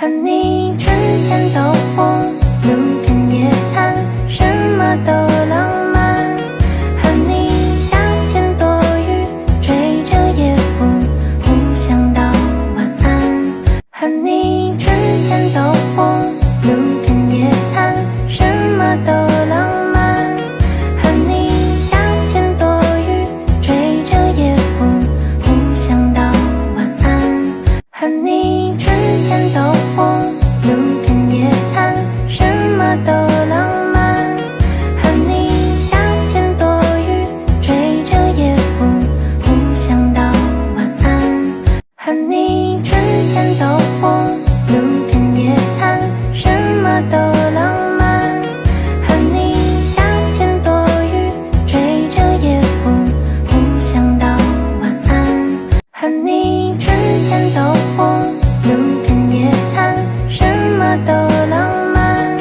和你春天兜风，露天野餐，什么都浪漫。和你夏天躲雨，追着夜风，互相道晚安。和你春天兜风，露天野餐，什么都浪漫。和你夏天躲雨，追着夜风，互相道晚安。和你春天兜风，露天野餐，什么都浪漫。和你夏天躲雨，追着夜风，互相道晚安。和你春天兜风，露天野餐，什么都浪漫。和你夏天躲雨，追着夜风，互相道晚安。和你春天兜风，露天野餐，什么都浪漫。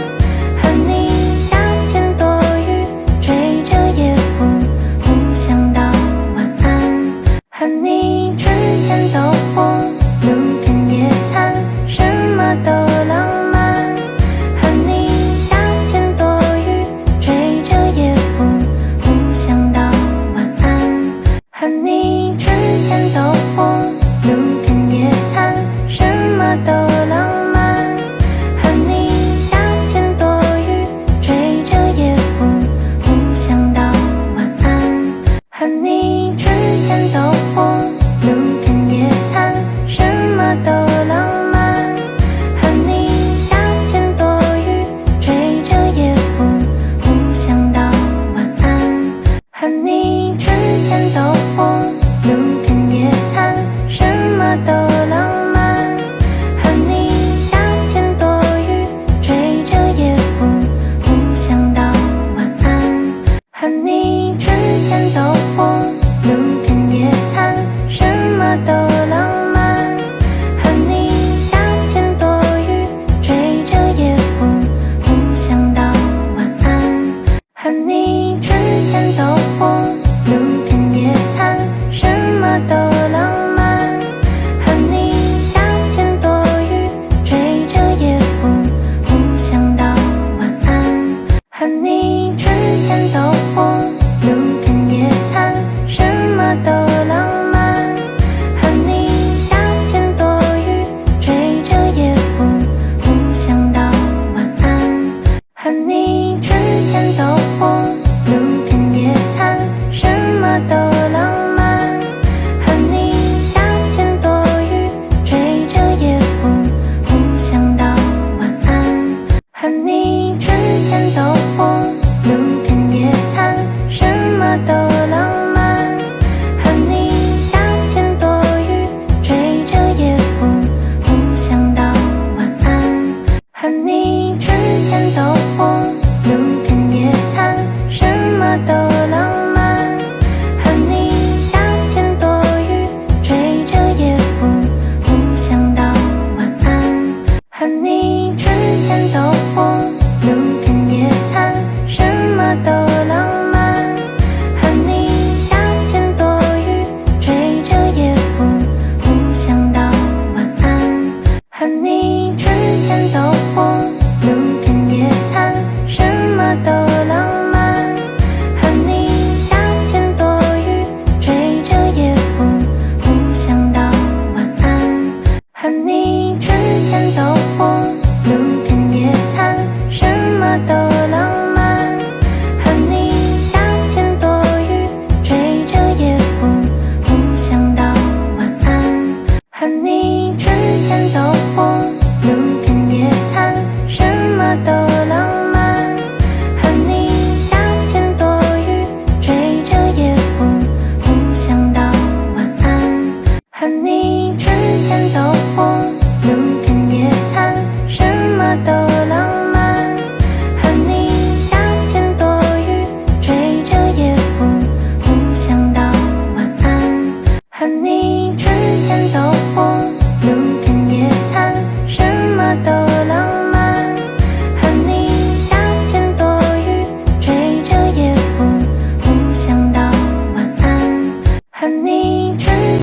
和你夏天躲雨，追着夜风，互相道晚安。和你春天兜风，露天野餐，什么都浪漫。和你夏天躲雨，追着夜风，互相道晚安。和你春天兜风，露天野餐，什么都浪漫。和你夏天躲雨，追着夜风，互相道晚安。和你春天兜风，露天野餐，什么都浪漫。和你夏天躲雨，追着夜风，互相道晚安。和你春天兜风，露天野餐，什么都浪漫。和你夏天躲雨，追着夜风，互相道晚安。和你春天兜风，露天野餐，什么都浪漫。和你夏天躲雨，追着夜风，互相道晚安。和你春天兜风，露天野餐，什么都浪漫。和你夏天躲雨，追着夜风，互相道晚安。和你春天兜风，露天野餐，什么都浪漫。和你夏天躲雨，追着夜风，互相道晚安。和你春天兜风，露天野餐，什么都浪漫。和你夏天躲雨，追着夜风，互相道晚安。和你春天兜风，露天野餐，什么都浪漫。和你夏天躲雨，追着夜风，互相道晚安。和你春天兜风，露天野餐，什么都浪漫。和你夏天躲雨，追着夜风，互相道晚安。和你春天兜风，露天野餐，什么都浪漫。和你夏天躲雨，追着夜风，互相道晚安。和你春天兜风，露天野餐，什么都浪漫。和你夏天躲雨，追着夜风，互相道晚安。和你春天兜风，露天野餐，什么都浪漫。和你夏天躲雨，追着夜风，互相道晚安。和你春天兜风。